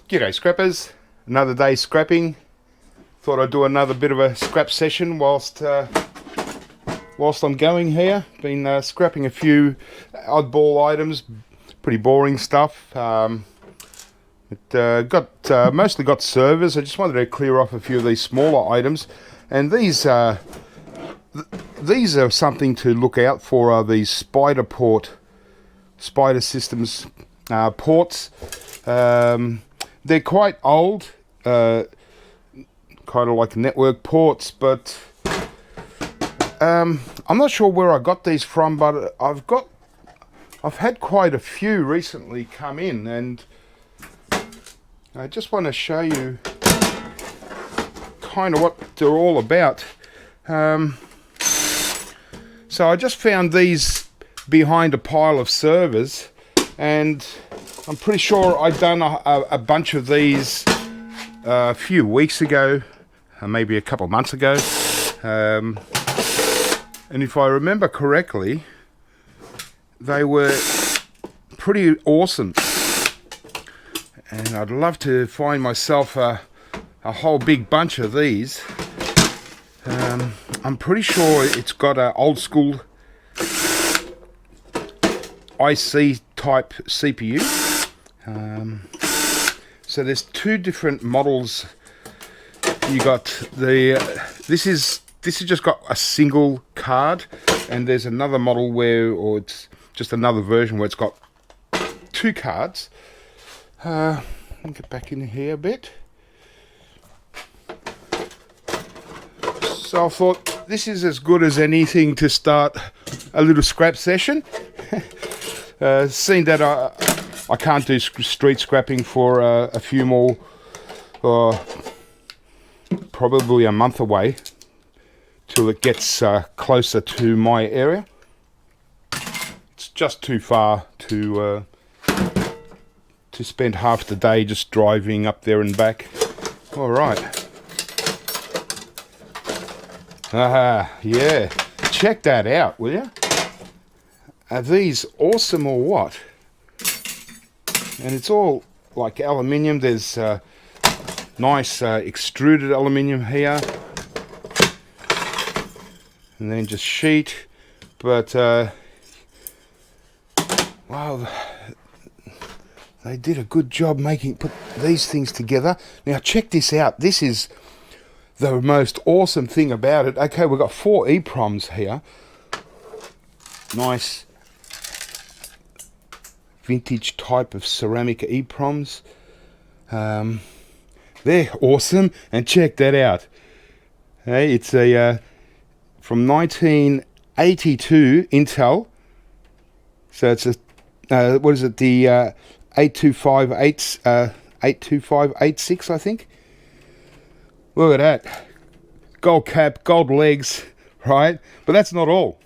G'day scrappers, another day scrapping. Thought I'd do another bit of a scrap session whilst I'm going here. Been scrapping a few oddball items, pretty boring stuff. Mostly got servers. I just wanted to clear off a few of these smaller items, and these are something to look out for. Are these Spider Systems ports? They're quite old, kind of like network ports, but I'm not sure where I got these from, but I've had quite a few recently come in, and I just want to show you kind of what they're all about. So I just found these behind a pile of servers, and I'm pretty sure I'd done a bunch of these a few weeks ago, maybe a couple of months ago, and if I remember correctly, they were pretty awesome, and I'd love to find myself a whole big bunch of these. I'm pretty sure it's got an old school IC type CPU. So there's two different models. You got this is just got a single card, and there's another model or it's just another version where it's got two cards. Let me get back in here a bit. So I thought this is as good as anything to start a little scrap session. Seeing that I can't do street scrapping for a few more, probably a month away, till it gets closer to my area. It's just too far to spend half the day just driving up there and back. All right. Yeah. Check that out, will you? Are these awesome or what? And it's all like aluminium. There's nice extruded aluminium here, and then just sheet. But wow, they did a good job put these things together. Now check this out. This is the most awesome thing about it. Okay, we've got 4 EPROMs here. Nice vintage type of ceramic EPROMs. They're awesome, and check that out. Hey, it's a from 1982 Intel. So it's a what is it? The 82586, I think. Look at that, gold cap, gold legs, right? But that's not all.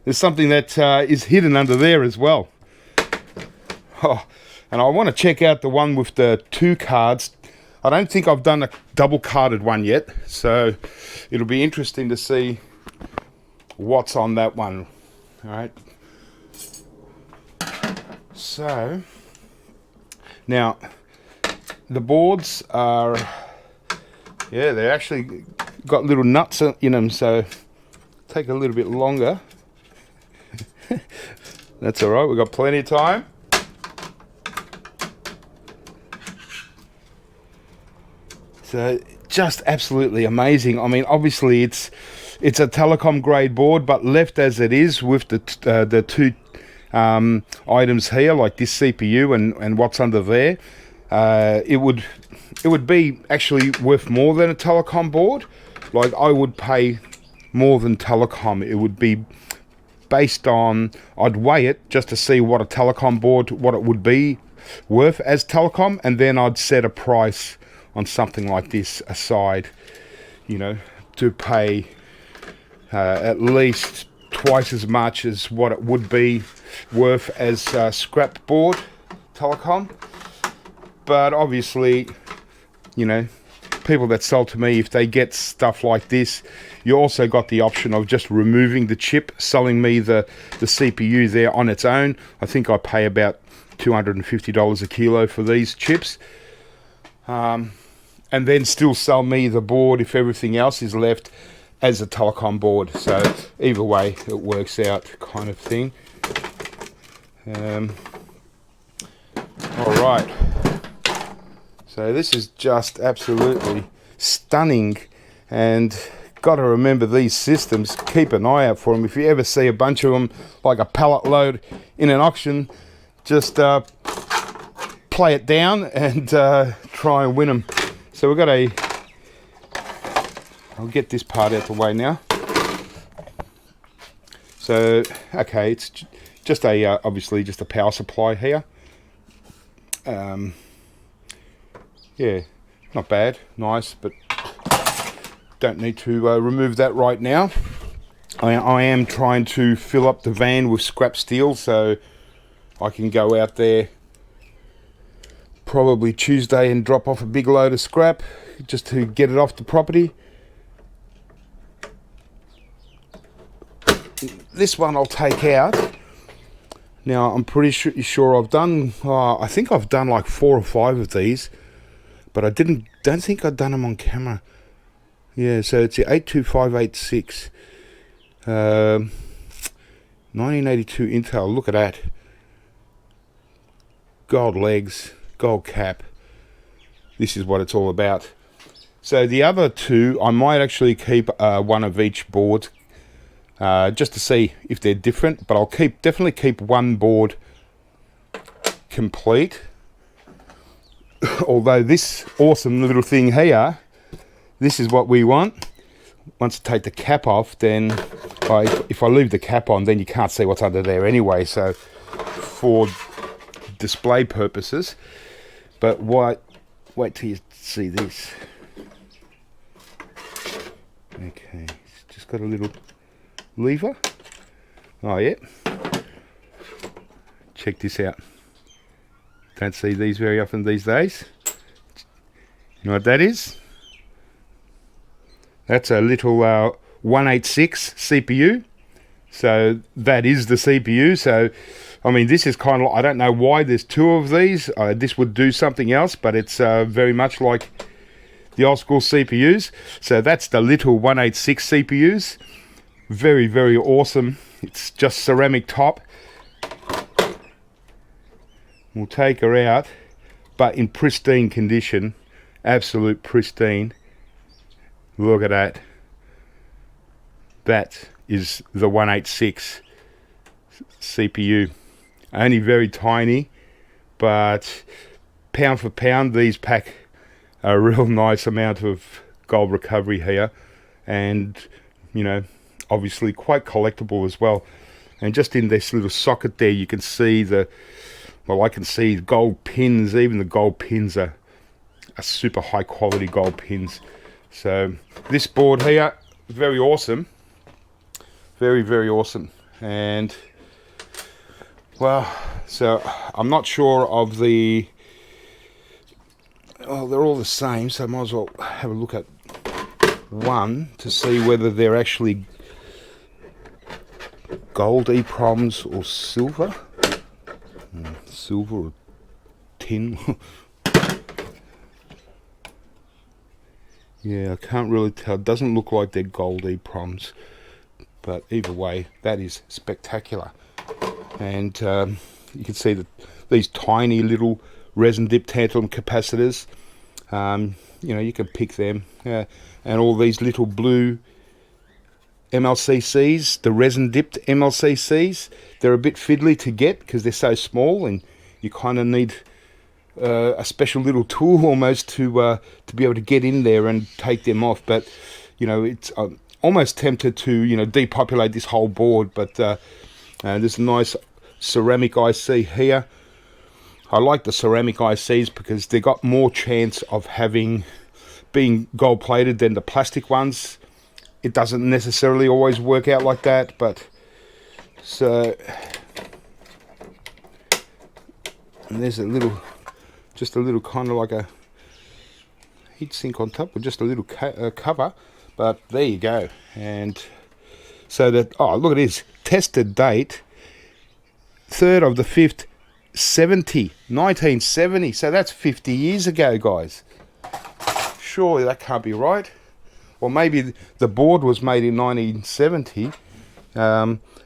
There's something that is hidden under there as well. Oh, and I want to check out the one with the 2 cards. I don't think I've done a double carded one yet, so it'll be interesting to see what's on that one. All right. So now the boards are, yeah, they actually got little nuts in them, so take a little bit longer. That's all right. We've got plenty of time. So just absolutely amazing. I mean, obviously it's a telecom grade board, but left as it is with the 2 items here, like this CPU and what's under there, it would be actually worth more than a telecom board. Like, I would pay more than telecom. It would be based on, I'd weigh it just to see what a telecom board, what it would be worth as telecom, and then I'd set a price on something like this aside, you know, to pay at least twice as much as what it would be worth as scrap board telecom. But obviously, you know, people that sell to me, if they get stuff like this, you also got the option of just removing the chip, selling me the CPU there on its own. I think I pay about $250 a kilo for these chips. and then still sell me the board if everything else is left as a telecom board. So either way it works out, kind of thing. All right, so this is just absolutely stunning, and got to remember these systems, keep an eye out for them. If you ever see a bunch of them like a pallet load in an auction, just play it down and try and win them. So we've got I'll get this part out the way now. So okay, it's just a obviously just a power supply here. Yeah, not bad, nice, but don't need to remove that right now. I am trying to fill up the van with scrap steel, so I can go out there probably Tuesday and drop off a big load of scrap just to get it off the property. This one I'll take out. Now I'm pretty sure I've done, I think I've done like 4 or 5 of these, but I don't think I've done them on camera. Yeah, so it's the 82586, 1982 Intel. Look at that, gold legs, gold cap. This is what it's all about. So the other 2, I might actually keep one of each board, just to see if they're different, but I'll definitely keep one board complete. Although this awesome little thing here, this is what we want. Once I take the cap off, then if I leave the cap on, then you can't see what's under there anyway, so for display purposes. But wait till you see this. Okay, it's just got a little lever. Oh yeah, check this out. Don't see these very often these days. You know what that is? That's a little 186 CPU. So that is the CPU. So I mean, this is kind of, I don't know why there's 2 of these. This would do something else, but it's very much like the old school CPUs. So that's the little 186 CPUs. Very, very awesome. It's just ceramic top. We'll take her out, but in pristine condition, absolute pristine. Look at that. That is the 186 CPU. Only very tiny, but pound for pound, these pack a real nice amount of gold recovery here, and you know, obviously quite collectible as well. And just in this little socket there, you can see I can see gold pins. Even the gold pins are super high quality gold pins. So this board here, very awesome, very, very awesome. And well, so I'm not sure of the, oh, they're all the same, so I might as well have a look at one to see whether they're actually gold EPROMs or silver. Silver or tin. Yeah, I can't really tell. It doesn't look like they're gold EPROMs, but either way, that is spectacular. And you can see that these tiny little resin dip tantalum capacitors, you know, you can pick them, and all these little blue MLCCs, the resin dipped MLCCs, they're a bit fiddly to get because they're so small, and you kind of need a special little tool almost to be able to get in there and take them off. But you know, it's almost tempted to, you know, depopulate this whole board. But there's a nice ceramic IC here. I like the ceramic ICs because they got more chance of being gold plated than the plastic ones. It doesn't necessarily always work out like that, but so, and there's just a little kind of like a heat sink on top with just a little cover, but there you go. And so that, oh, look at this, tested date 3rd of the 5th 1970. So that's 50 years ago, guys. Surely that can't be right. Or maybe the board was made in 1970.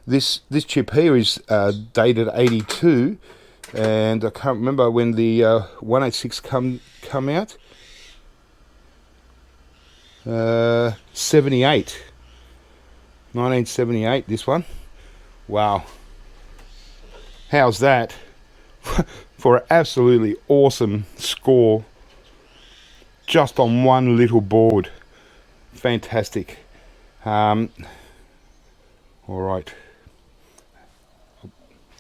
This chip here is dated 82, and I can't remember when the 186 come out. 78. 1978, this one. Wow. How's that? For an absolutely awesome score just on one little board. Fantastic. All right.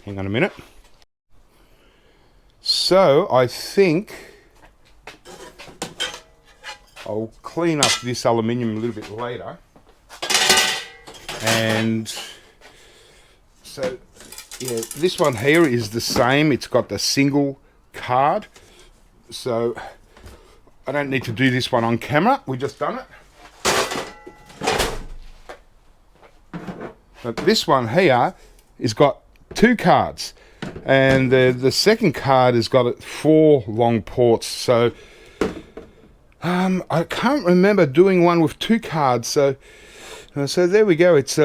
Hang on a minute. So I think I'll clean up this aluminium a little bit later. And so, yeah, this one here is the same. It's got the single card. So I don't need to do this one on camera. We just done it. But this one here has got 2 cards. And the second card has got 4 long ports. So I can't remember doing one with 2 cards. So there we go. It's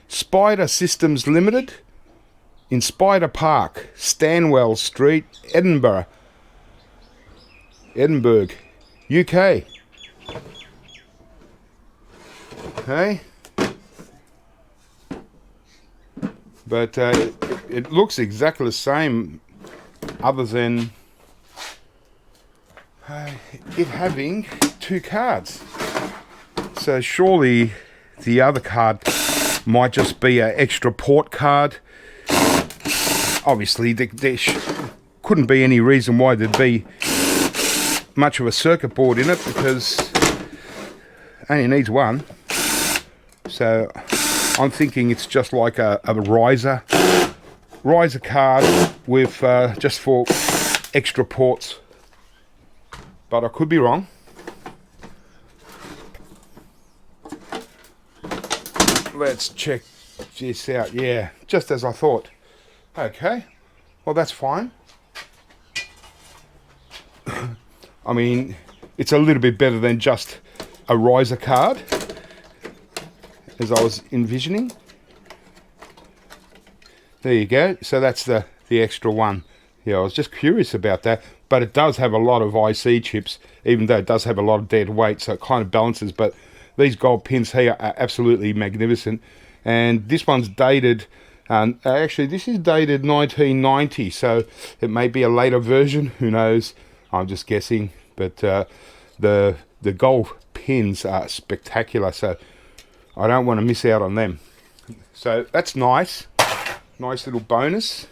Spider Systems Limited in Spider Park, Stanwell Street, Edinburgh, UK. Okay. But it looks exactly the same, other than it having 2 cards. So surely the other card might just be an extra port card. Obviously there couldn't be any reason why there'd be much of a circuit board in it, because it only needs one. So I'm thinking it's just like a riser card with just for extra ports, but I could be wrong. Let's check this out. Yeah, just as I thought. Okay, well that's fine. I mean, it's a little bit better than just a riser card, as I was envisioning. There you go. So that's the extra one. Yeah, I was just curious about that. But it does have a lot of IC chips, even though it does have a lot of dead weight, so it kind of balances. But these gold pins here are absolutely magnificent. And this one's dated, actually this is dated 1990, so it may be a later version, who knows. I'm just guessing. But the gold pins are spectacular, so I don't want to miss out on them. So that's nice. Nice little bonus.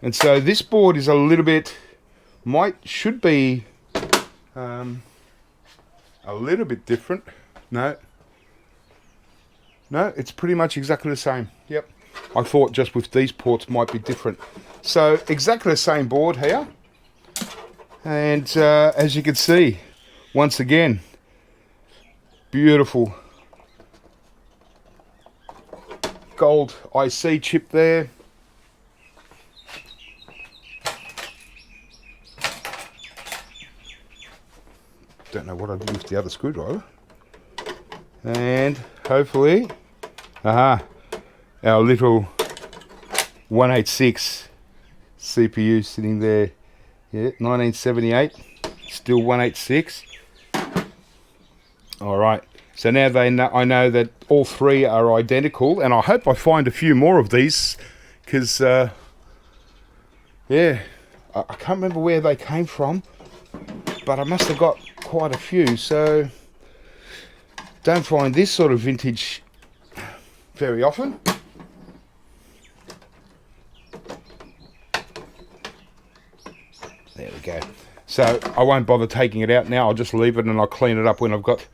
And so this board is a little bit, should be a little bit different. No, it's pretty much exactly the same. Yep. I thought just with these ports might be different. So exactly the same board here. And as you can see, once again, beautiful gold IC chip there. Don't know what I did with the other screwdriver. And hopefully, our little 186 CPU sitting there. Yeah, 1978, still 186. All right. So now I know that all 3 are identical, and I hope I find a few more of these, because yeah, I can't remember where they came from, but I must have got quite a few. So don't find this sort of vintage very often. There we go. So I won't bother taking it out now. I'll just leave it, and I'll clean it up when I've got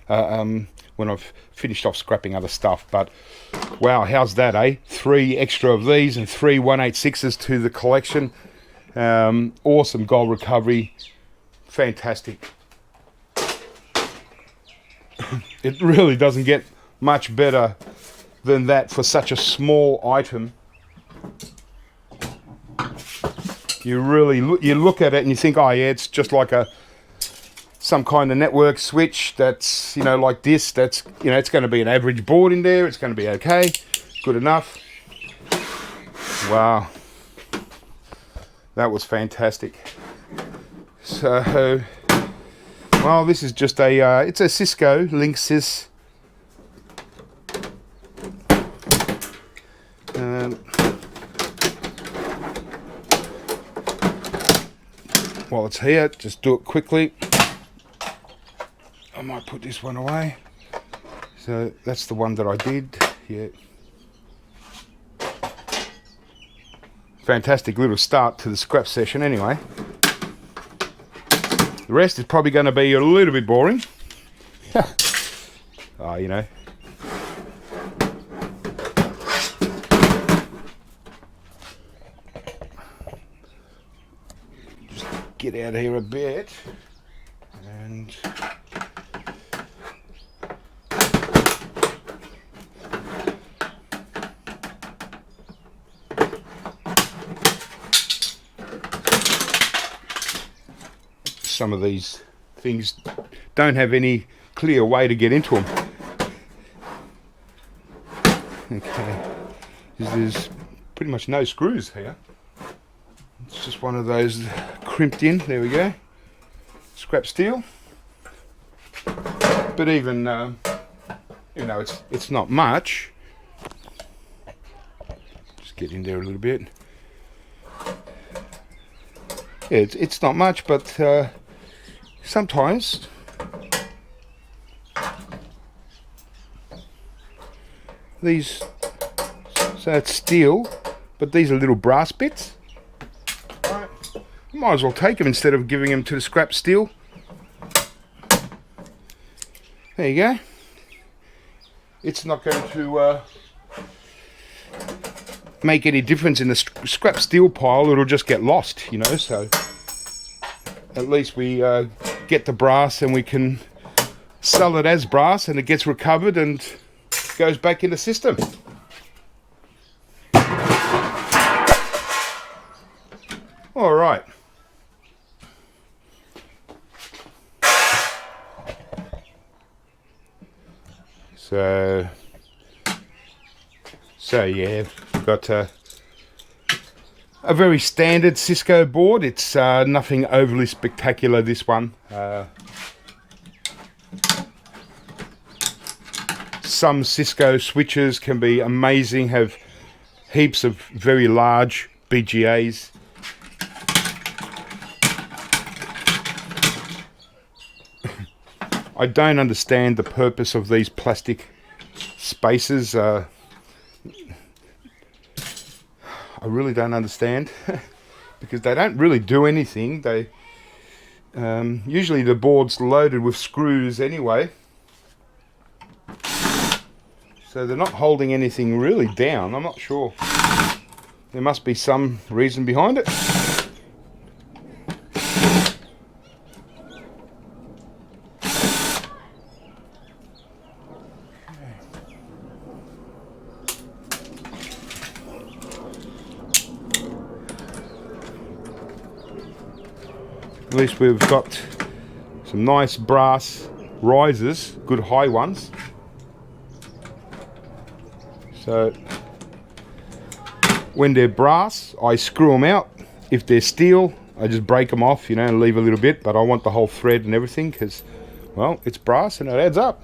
when I've finished off scrapping other stuff. But wow, how's that, eh? 3 extra of these and 3 186s to the collection. Awesome gold recovery. Fantastic. It really doesn't get much better than that for such a small item. You really you look at it and you think, oh yeah, it's just like some kind of network switch that's, you know, like this. That's, you know, it's going to be an average board in there. It's going to be okay, good enough. Wow, that was fantastic. So, well, this is just a it's a Cisco Linksys. While it's here, just do it quickly. I might put this one away. So that's the one that I did. Yeah. Fantastic little start to the scrap session anyway. The rest is probably going to be a little bit boring. Oh, you know. Just get out of here a bit. And some of these things don't have any clear way to get into them. Okay, there's pretty much no screws here. It's just one of those crimped in. There we go. Scrap steel. But even you know, it's not much. Just get in there a little bit. Yeah, it's not much, but sometimes these, so it's steel, but these are little brass bits. Right. You might as well take them instead of giving them to the scrap steel. There you go. It's not going to make any difference in the scrap steel pile. It'll just get lost, you know. So at least we get the brass and we can sell it as brass, and it gets recovered and goes back in the system. All right. So yeah, we've got a very standard Cisco board. It's nothing overly spectacular, this one. Some Cisco switches can be amazing, have heaps of very large BGAs. I don't understand the purpose of these plastic spaces. I really don't understand because they don't really do anything. They usually the board's loaded with screws anyway, so they're not holding anything really down. I'm not sure. There must be some reason behind it. At least we've got some nice brass risers, good high ones. So when they're brass, I screw them out. If they're steel, I just break them off, you know, and leave a little bit. But I want the whole thread and everything because, well, it's brass and it adds up.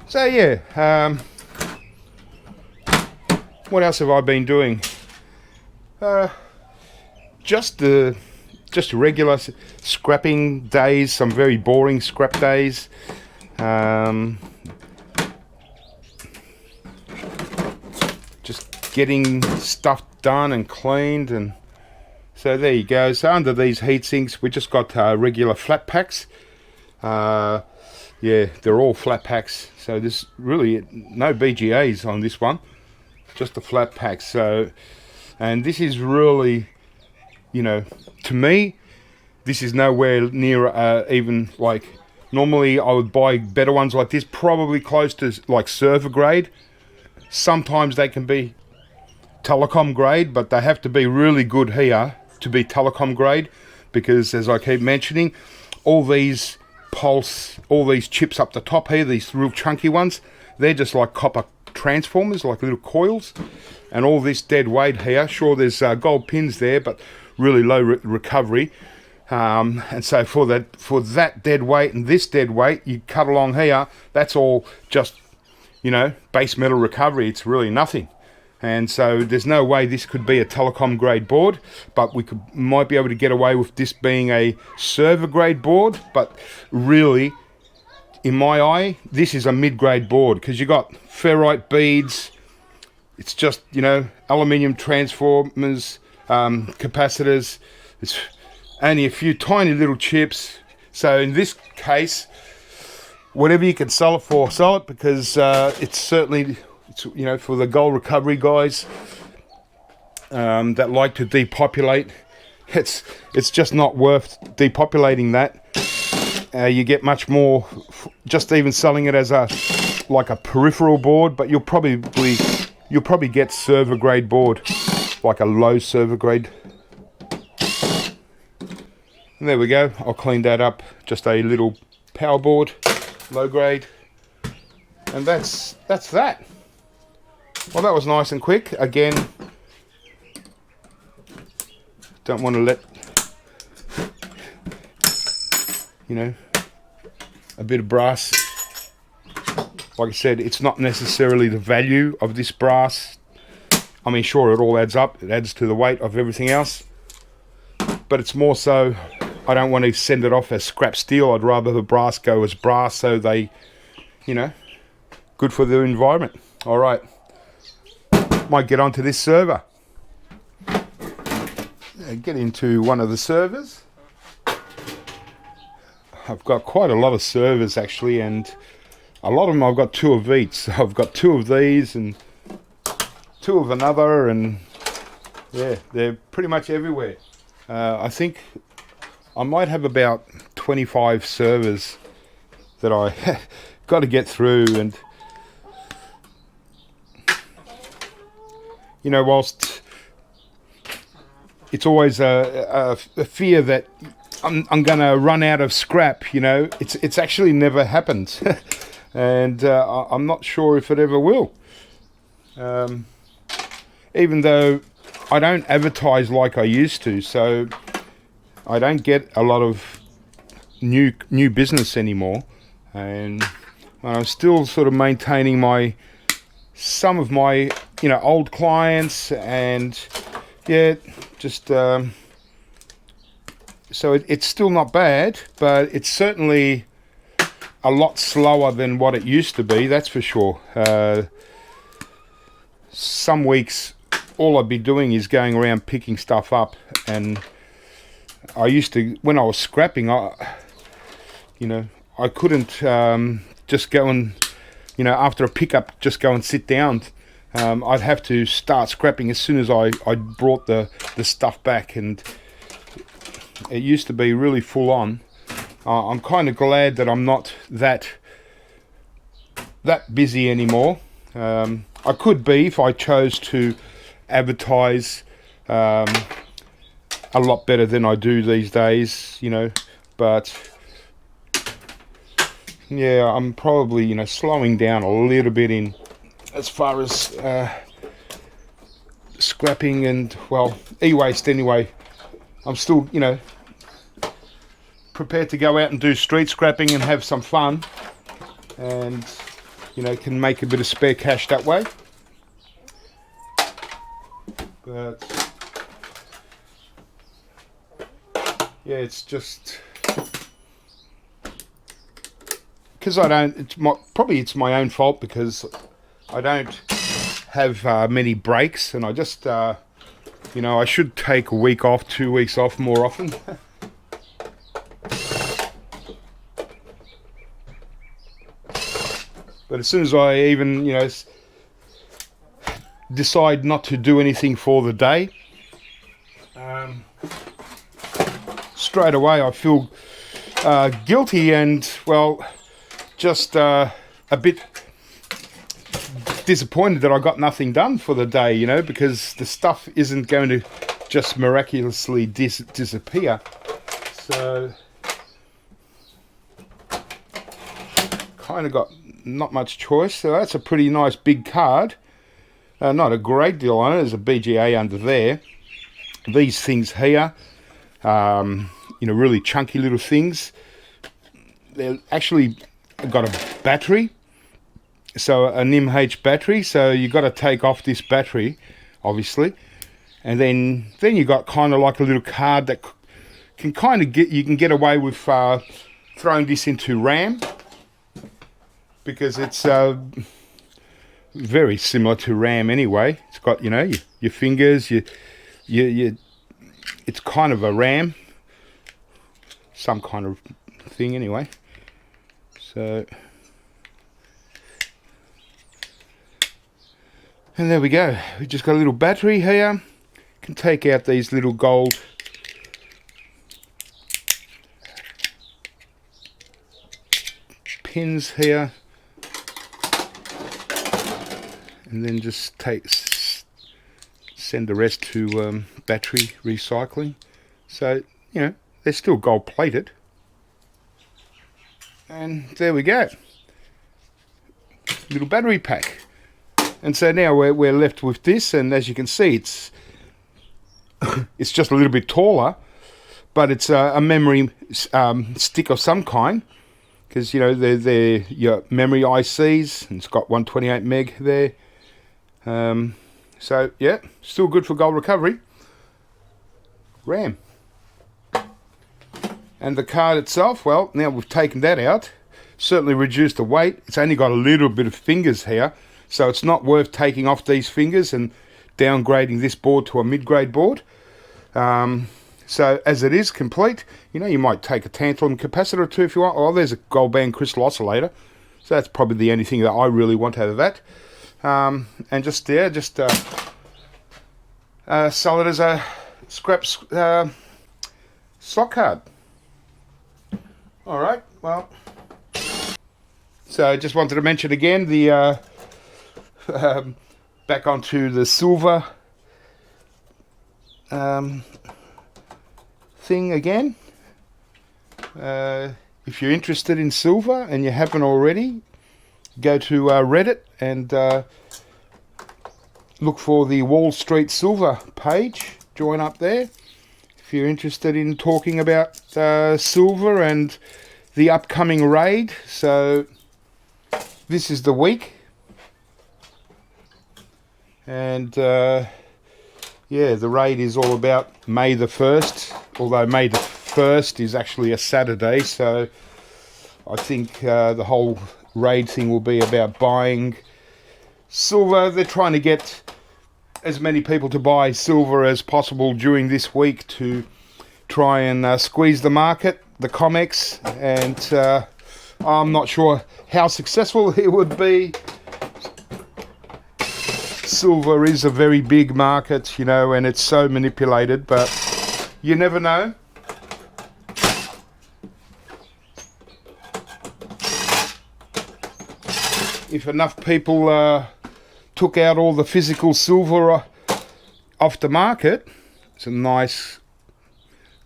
So yeah, what else have I been doing? Just regular scrapping days, some very boring scrap days. Just getting stuff done and cleaned, and so there you go. So under these heat sinks, we just got regular flat packs. Yeah, they're all flat packs. So there's really no BGAs on this one, just the flat packs. So, and this is really, you know, to me, this is nowhere near even like, normally I would buy better ones like this, probably close to like server grade. Sometimes they can be telecom grade, but they have to be really good here to be telecom grade, because as I keep mentioning, all these chips up the top here, these real chunky ones, they're just like copper transformers, like little coils. And all this dead weight here, sure, there's gold pins there, but really low recovery. And so for that dead weight and this dead weight, you cut along here, that's all just, you know, base metal recovery. It's really nothing. And so there's no way this could be a telecom grade board, but we might be able to get away with this being a server grade board. But really, in my eye, this is a mid-grade board, because you got ferrite beads. It's just, you know, aluminium transformers, capacitors. It's only a few tiny little chips. So in this case, whatever you can sell it for, sell it, because it's certainly, you know, for the gold recovery guys that like to depopulate, it's just not worth depopulating that. You get much more just even selling it as like a peripheral board, but you'll probably get server grade board, like a low server grade. And there we go. I'll clean that up. Just a little power board, low grade, and that's that. Well, that was nice and quick. Again, don't want to let, you know, a bit of brass. Like I said, it's not necessarily the value of this brass. I mean, sure, it all adds up. It adds to the weight of everything else. But it's more so, I don't want to send it off as scrap steel. I'd rather the brass go as brass, so they, you know, good for the environment. All right. Might get onto this server. Get into one of the servers. I've got quite a lot of servers actually, and a lot of them I've got two of each. So I've got two of these and two of another, and yeah, they're pretty much everywhere. I think I might have about 25 servers that I got to get through, and you know, whilst it's always a fear that I'm going to run out of scrap, you know, it's actually never happened. And I'm not sure if it ever will. Even though I don't advertise like I used to, so I don't get a lot of new business anymore. And I'm still sort of maintaining some of my, you know, old clients, and yeah, just so it's still not bad, but it's certainly a lot slower than what it used to be, that's for sure. Some weeks all I'd be doing is going around picking stuff up, and I used to, when I was scrapping, you know, I couldn't just go and, you know, after a pickup, just go and sit down. I'd have to start scrapping as soon as I brought the stuff back, and it used to be really full on. I'm kind of glad that I'm not that busy anymore. I could be if I chose to advertise a lot better than I do these days, you know, but yeah, I'm probably, you know, slowing down a little bit in as far as scrapping and, well, e-waste anyway. I'm still, you know, prepared to go out and do street scrapping and have some fun, and, you know, can make a bit of spare cash that way. But yeah, it's just because I don't, probably it's my own fault, because I don't have many breaks, and I just you know, I should take a week off, 2 weeks off more often. But as soon as I even, you know, decide not to do anything for the day, straight away I feel guilty and, well, just a bit disappointed that I got nothing done for the day, you know, because the stuff isn't going to just miraculously disappear. So kind of got not much choice. So that's a pretty nice big card. Not a great deal on it. There's a BGA under there. These things here, you know, really chunky little things. They're actually got a battery, so an MH battery. So you got to take off this battery, obviously, and then you got kind of like a little card that can kind of you can get away with throwing this into RAM, because it's very similar to RAM anyway. It's got, you know, your fingers, it's kind of a RAM, some kind of thing anyway. So, and there we go. We just got a little battery here. Can take out these little gold pins here, and then just send the rest to battery recycling. So, you know, they're still gold plated. And there we go, little battery pack. And so now we're left with this, and as you can see, it's just a little bit taller, but it's a memory stick of some kind, because, you know, they're your memory ICs, and it's got 128 meg there. So yeah, still good for gold recovery. RAM. And the card itself, well, now we've taken that out, certainly reduced the weight. It's only got a little bit of fingers here, so it's not worth taking off these fingers and downgrading this board to a mid-grade board. So as it is complete, you know, you might take a tantalum capacitor or two if you want. Oh, there's a gold band crystal oscillator, so that's probably the only thing that I really want out of that. And just there, sell it as a scrap slot card. All right, well, so I just wanted to mention again the back onto the silver thing again. If you're interested in silver and you haven't already, go to Reddit and look for the Wall Street Silver page. Join up there if you're interested in talking about silver and the upcoming raid. So this is the week, and yeah, the raid is all about May the 1st, although May the 1st is actually a Saturday, so I think the whole raid thing will be about buying silver. They're trying to get as many people to buy silver as possible during this week to try and squeeze the market, the COMEX, and I'm not sure how successful it would be. Silver is a very big market, you know, and it's so manipulated, but you never know. If enough people took out all the physical silver off the market, it's a nice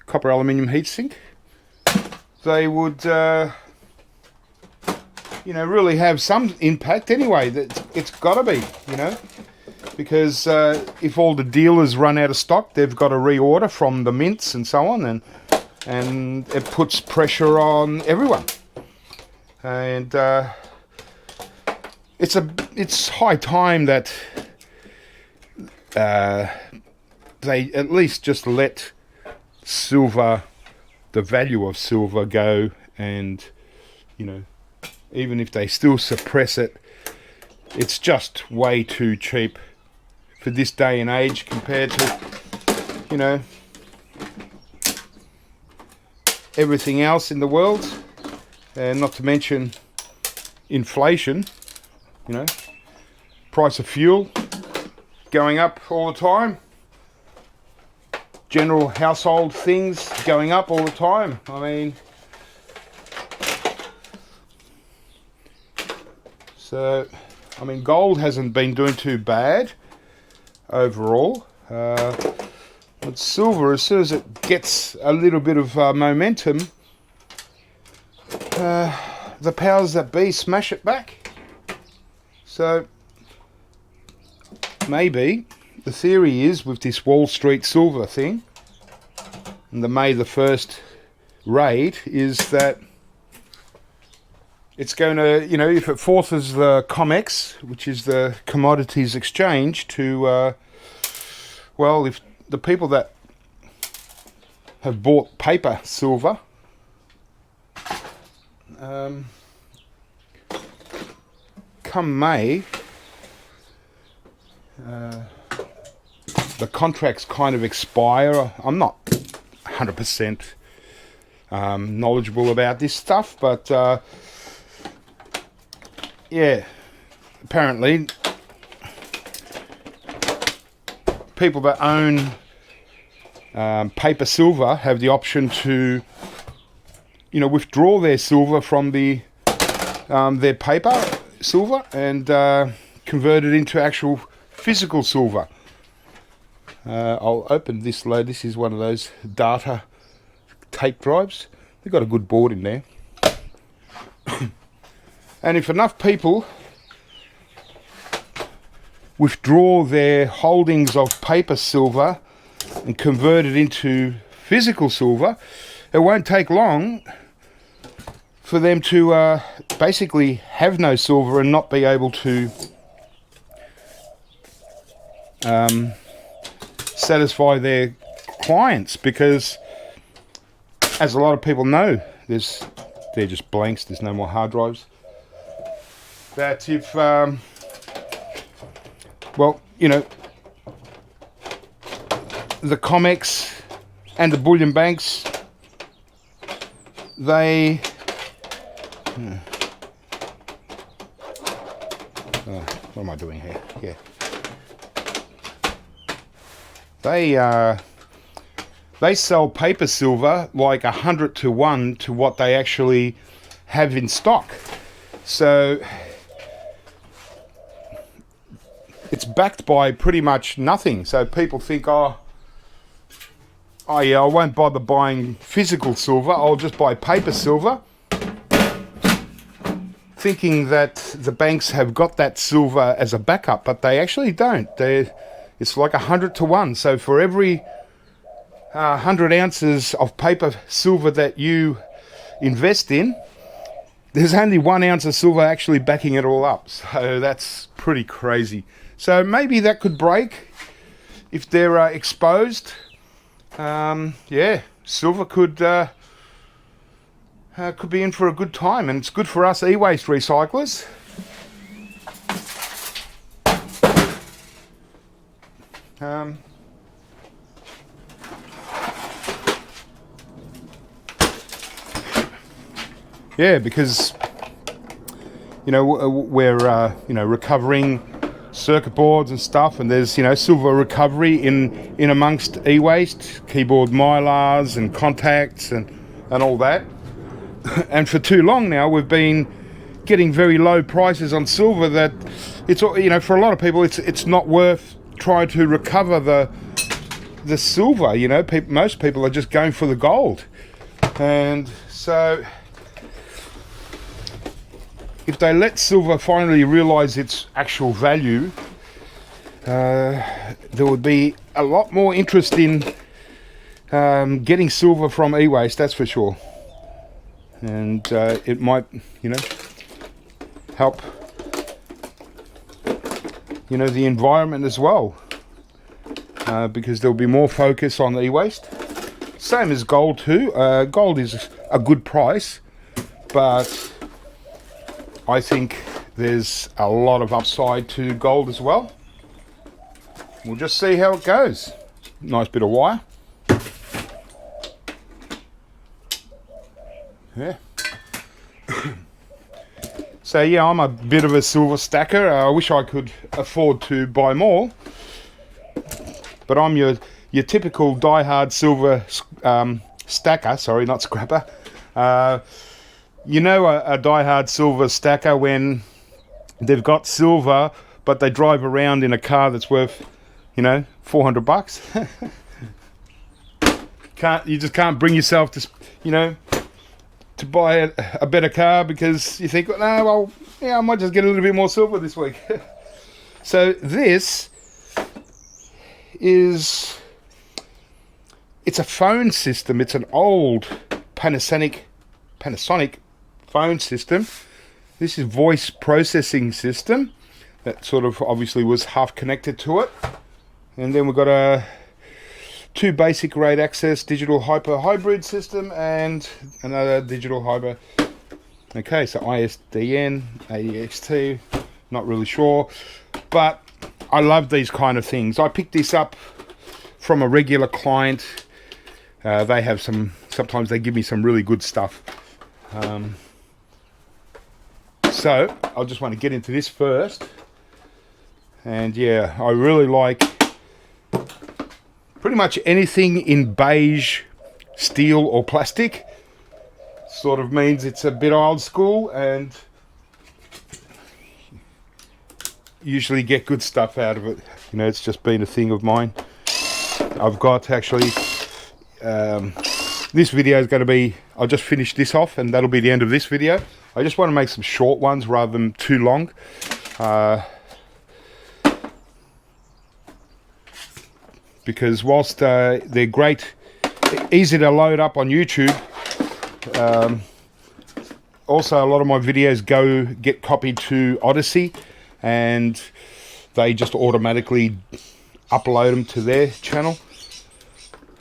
copper aluminium heatsink, they would you know, really have some impact anyway. It's got to be, you know, because if all the dealers run out of stock, they've got to reorder from the mints and so on, and it puts pressure on everyone. And it's high time that they at least just let silver, the value of silver, go. And, you know, even if they still suppress it, it's just way too cheap for this day and age compared to, you know, everything else in the world, and not to mention inflation. You know, price of fuel going up all the time, general household things going up all the time. I mean, so I mean, gold hasn't been doing too bad overall. But silver, as soon as it gets a little bit of momentum, the powers that be smash it back. So maybe the theory is with this Wall Street silver thing and the May the 1st raid is that it's going to, you know, if it forces the COMEX, which is the Commodities Exchange, to, well, if the people that have bought paper silver come May, the contracts kind of expire. I'm not 100% knowledgeable about this stuff, but yeah, apparently people that own paper silver have the option to, you know, withdraw their silver from the their paper silver and convert it into actual physical silver. I'll open this load. This is one of those data tape drives. They've got a good board in there. And if enough people withdraw their holdings of paper silver and convert it into physical silver, it won't take long for them to basically have no silver and not be able to satisfy their clients, because as a lot of people know, they're just blanks, there's no more hard drives, that if well, you know, the COMEX and the bullion banks, they what am I doing here? Yeah. They sell paper silver like 100 to 1 to what they actually have in stock. So it's backed by pretty much nothing. So people think, oh yeah, I won't bother buying physical silver, I'll just buy paper silver, thinking that the banks have got that silver as a backup, but they actually don't. It's like 100 to 1. So for every 100 ounces of paper silver that you invest in, there's only 1 ounce of silver actually backing it all up. So that's pretty crazy. So maybe that could break if they're exposed. Yeah, silver could be in for a good time, and it's good for us e-waste recyclers. Yeah, because you know we're you know, recovering circuit boards and stuff, and there's, you know, silver recovery in amongst e-waste, keyboard mylars and contacts and all that. And for too long now we've been getting very low prices on silver that it's, you know, for a lot of people it's not worth trying to recover the silver. You know, most people are just going for the gold. And so if they let silver finally realize its actual value, there would be a lot more interest in getting silver from e-waste, that's for sure. And it might, you know, help, you know, the environment as well, because there'll be more focus on e-waste. Same as gold too. Gold is a good price, but I think there's a lot of upside to gold as well. We'll just see how it goes. Nice bit of wire. Yeah. So yeah, I'm a bit of a silver stacker. I wish I could afford to buy more, but I'm your typical die-hard silver stacker. Sorry, not scrapper. You know, a die-hard silver stacker when they've got silver, but they drive around in a car that's worth, you know, $400. You just can't bring yourself to, you know, to buy a better car because you think, no, well, yeah, I might just get a little bit more silver this week. So this is, it's a phone system. It's an old Panasonic phone system. This is voice processing system that sort of obviously was half connected to it. And then we've got two basic rate access digital hyper hybrid system and another digital hyper. Okay, so ISDN, ADXT, not really sure, but I love these kind of things. I picked this up from a regular client. They have sometimes they give me some really good stuff. So I just want to get into this first. And yeah, I really like pretty much anything in beige, steel or plastic. Sort of means it's a bit old school and usually get good stuff out of it. You know, it's just been a thing of mine. I've got actually, this video is going to be, I'll just finish this off and that'll be the end of this video. I just want to make some short ones rather than too long. Because whilst they're great, easy to load up on YouTube, also a lot of my videos get copied to Odyssey and they just automatically upload them to their channel.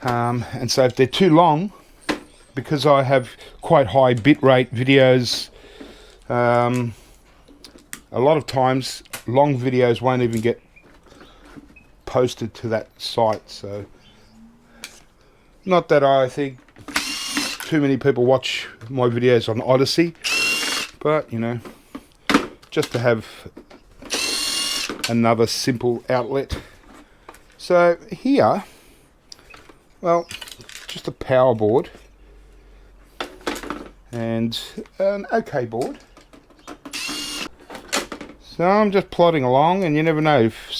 And so if they're too long, because I have quite high bitrate videos, a lot of times long videos won't even get posted to that site. So not that I think too many people watch my videos on Odyssey, but you know, just to have another simple outlet. So here, well, just a power board and an OK board. So I'm just plodding along, and you never know, if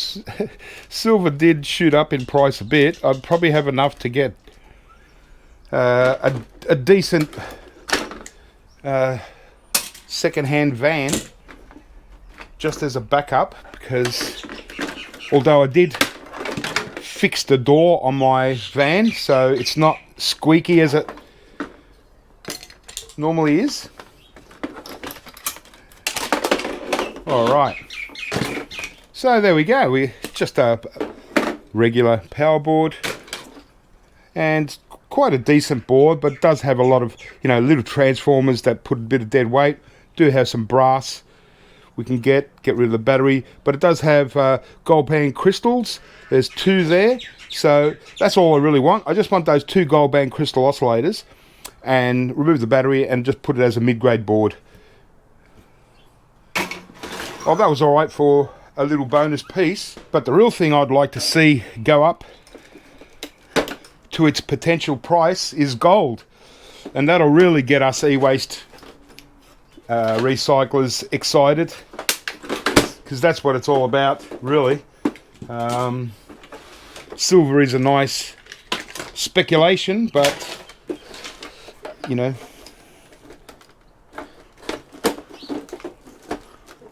silver did shoot up in price a bit, I'd probably have enough to get a decent second-hand van just as a backup, because although I did fix the door on my van so it's not squeaky as it normally is. Alright, so there we go. We just a regular power board and quite a decent board, but it does have a lot of, you know, little transformers that put a bit of dead weight. Do have some brass we can get rid of the battery, but it does have gold band crystals. There's two there, so that's all I really want. I just want those two gold band crystal oscillators and remove the battery and just put it as a mid-grade board. Oh, that was alright for a little bonus piece, but the real thing I'd like to see go up to its potential price is gold, and that'll really get us eWaste recyclers excited, because that's what it's all about, really. Silver is a nice speculation, but you know,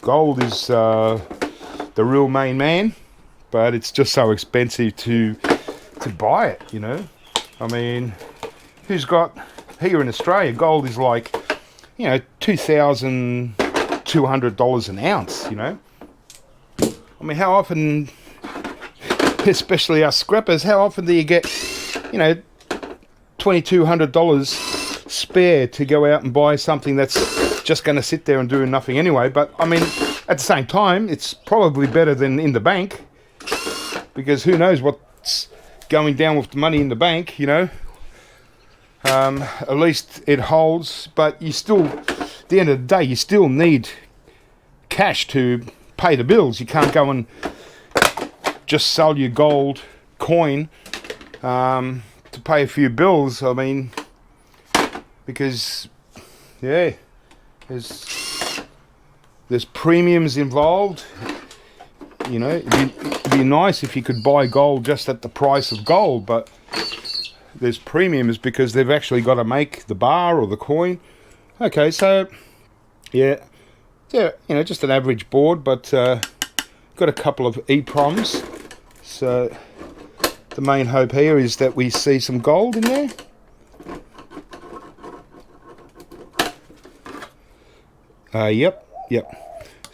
gold is the real main man, but it's just so expensive to buy it, you know. I mean, who's got, here in Australia, gold is like, you know, $2,200 an ounce, you know. I mean, how often, especially us scrappers, how often do you get, you know, $2,200 spare to go out and buy something that's just going to sit there and do nothing anyway? But I mean, at the same time, it's probably better than in the bank, because who knows what's going down with the money in the bank, you know. At least it holds, but you still, at the end of the day, you still need cash to pay the bills. You can't go and just sell your gold coin to pay a few bills. I mean, because yeah, there's there's premiums involved. You know, it'd be nice if you could buy gold just at the price of gold, but there's premiums because they've actually got to make the bar or the coin. Okay, so yeah, you know, just an average board, but got a couple of EPROMs. So the main hope here is that we see some gold in there. Yep.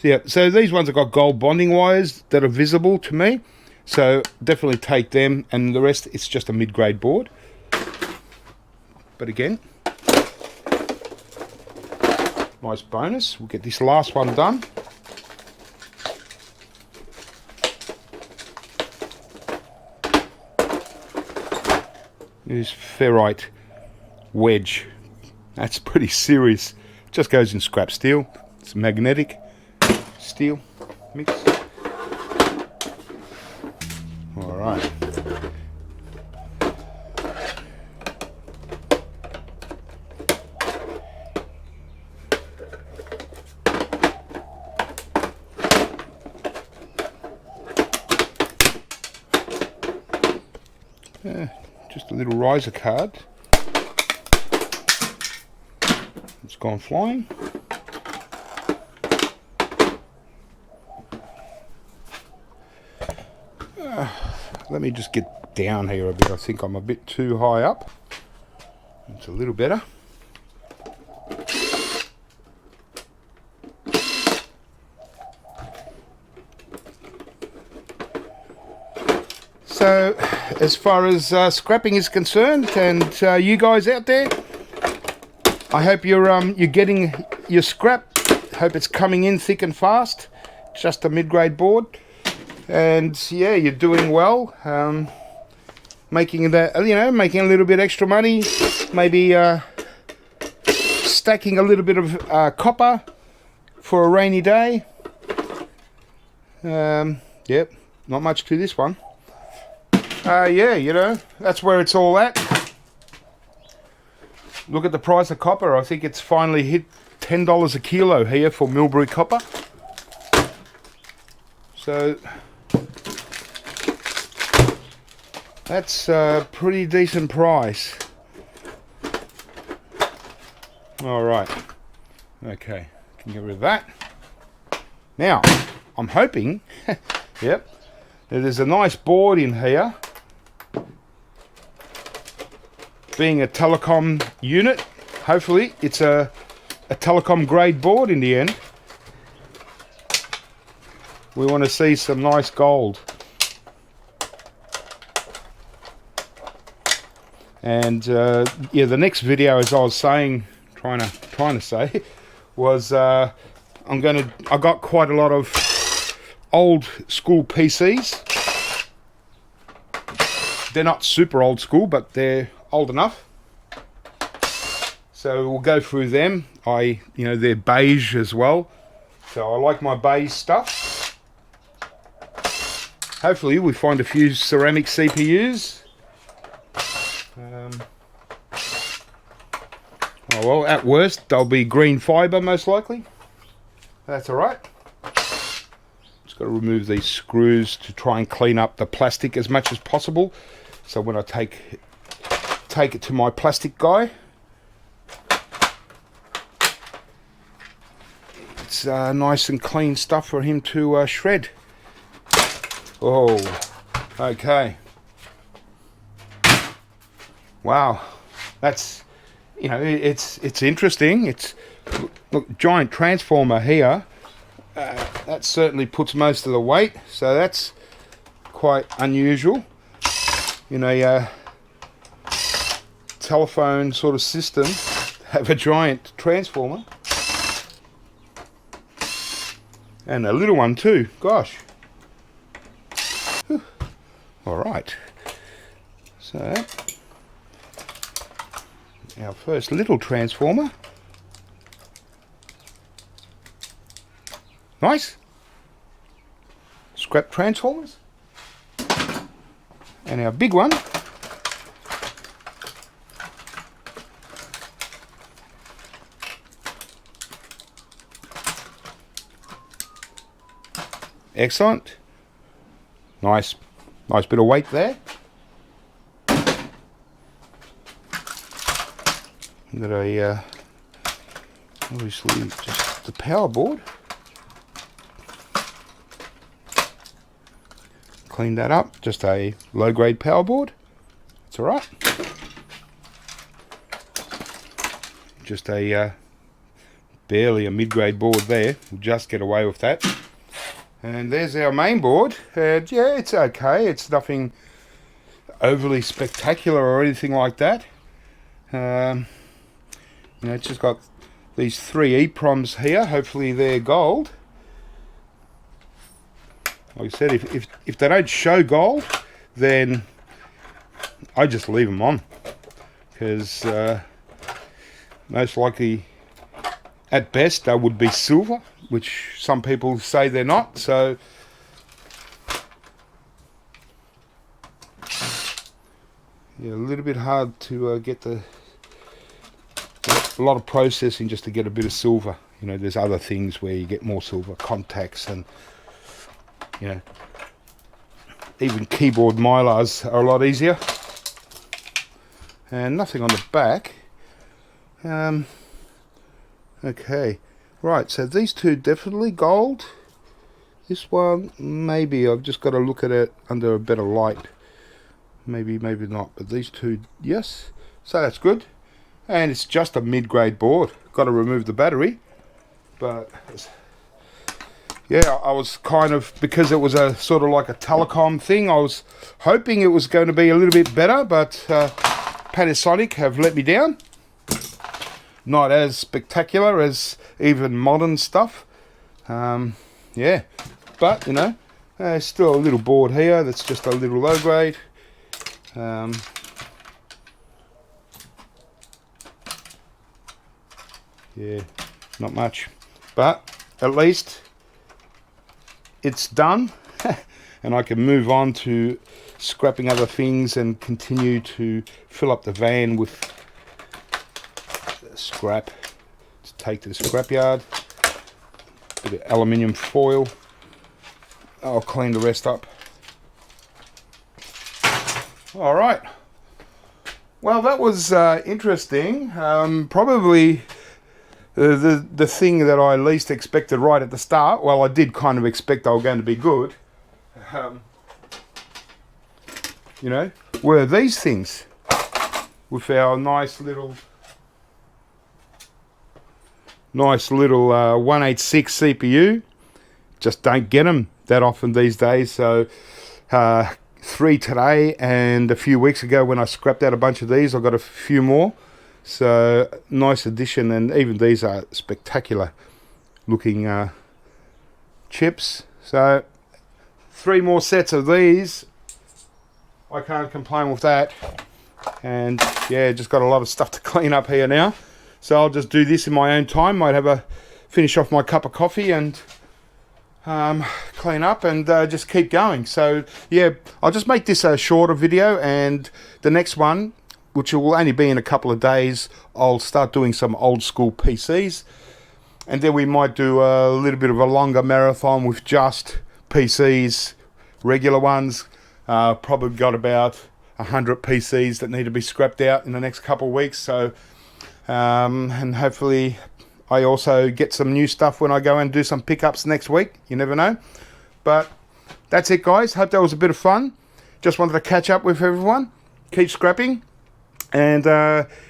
Yeah, so these ones have got gold bonding wires that are visible to me. So definitely take them, and the rest, it's just a mid-grade board. But again, nice bonus. We'll get this last one done. This ferrite wedge. That's pretty serious. Just goes in scrap steel. It's magnetic steel mix. All right. Just a little riser card. It's gone flying. Let me just get down here a bit. I think I'm a bit too high up. It's a little better. So, as far as scrapping is concerned, and you guys out there, I hope you're getting your scrap. Hope it's coming in thick and fast. Just a mid-grade board, and yeah, you're doing well. Making that, you know, making a little bit extra money. Maybe stacking a little bit of copper for a rainy day. Yep, not much to this one. Yeah, you know, that's where it's all at. Look at the price of copper. I think it's finally hit $10 a kilo here for Millbury copper. So that's a pretty decent price. All right. Okay, can get rid of that. Now, I'm hoping, yep, there's a nice board in here. Being a telecom unit, hopefully it's a telecom grade board in the end. We want to see some nice gold. And yeah, the next video, as I was saying, trying to say, was I got quite a lot of old school PCs. They're not super old school, but they're old enough. So we'll go through them. You know, they're beige as well. So I like my beige stuff. Hopefully we find a few ceramic CPUs. Oh well, at worst they'll be green fiber most likely. That's alright. Just got to remove these screws to try and clean up the plastic as much as possible. So when I take it to my plastic guy, it's nice and clean stuff for him to shred. Oh, okay. Wow, that's, you know, it's interesting. It's, look, giant transformer here. That certainly puts most of the weight, so that's quite unusual. You know, telephone sort of system have a giant transformer, and a little one too. Gosh. Whew. All right. So our first little transformer. Nice. Scrap transformers. And our big one. Excellent. Nice bit of weight there. Got a obviously just the power board. Clean that up. Just a low grade power board. It's all right. Just a barely a mid-grade board there. We'll just get away with that. And there's our main board. And yeah, it's okay. It's nothing overly spectacular or anything like that. You know, it's just got these 3 EPROMs here. Hopefully they're gold. Like I said, if they don't show gold, then I just leave them on, because most likely at best they would be silver, which some people say they're not. So yeah, a little bit hard to get a lot of processing just to get a bit of silver. You know, there's other things where you get more silver, contacts, and you know, even keyboard mylars are a lot easier. And nothing on the back. Okay, right, so these two definitely gold. This one, maybe. I've just got to look at it under a better light. Maybe not, but these two, yes. So that's good. And it's just a mid-grade board. Got to remove the battery. But yeah, I was kind of, because it was a sort of like a telecom thing, I was hoping it was going to be a little bit better, but Panasonic have let me down. Not as spectacular as even modern stuff. Yeah, but you know, still a little board here that's just a little low grade. Yeah, not much, but at least it's done. And I can move on to scrapping other things and continue to fill up the van with scrap to take to the scrapyard. Bit of aluminium foil. I'll clean the rest up. All right. Well, that was interesting. Probably the thing that I least expected right at the start. Well, I did kind of expect they were going to be good. You know, were these things with our nice little 186 CPU. Just don't get them that often these days. So 3 today, and a few weeks ago when I scrapped out a bunch of these, I got a few more. So nice addition, and even these are spectacular looking chips. So 3 more sets of these. I can't complain with that. And yeah, just got a lot of stuff to clean up here now. So I'll just do this in my own time. Might have a finish off my cup of coffee and clean up and just keep going. So yeah, I'll just make this a shorter video, and the next one, which will only be in a couple of days, I'll start doing some old school PCs, and then we might do a little bit of a longer marathon with just PCs, regular ones. Probably got about 100 PCs that need to be scrapped out in the next couple of weeks. So and hopefully I also get some new stuff when I go and do some pickups next week. You never know. But that's it, guys. Hope that was a bit of fun. Just wanted to catch up with everyone. Keep scrapping. And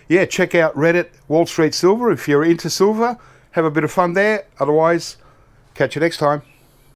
yeah, check out Reddit Wall Street Silver if you're into silver. Have a bit of fun there. Otherwise, catch you next time.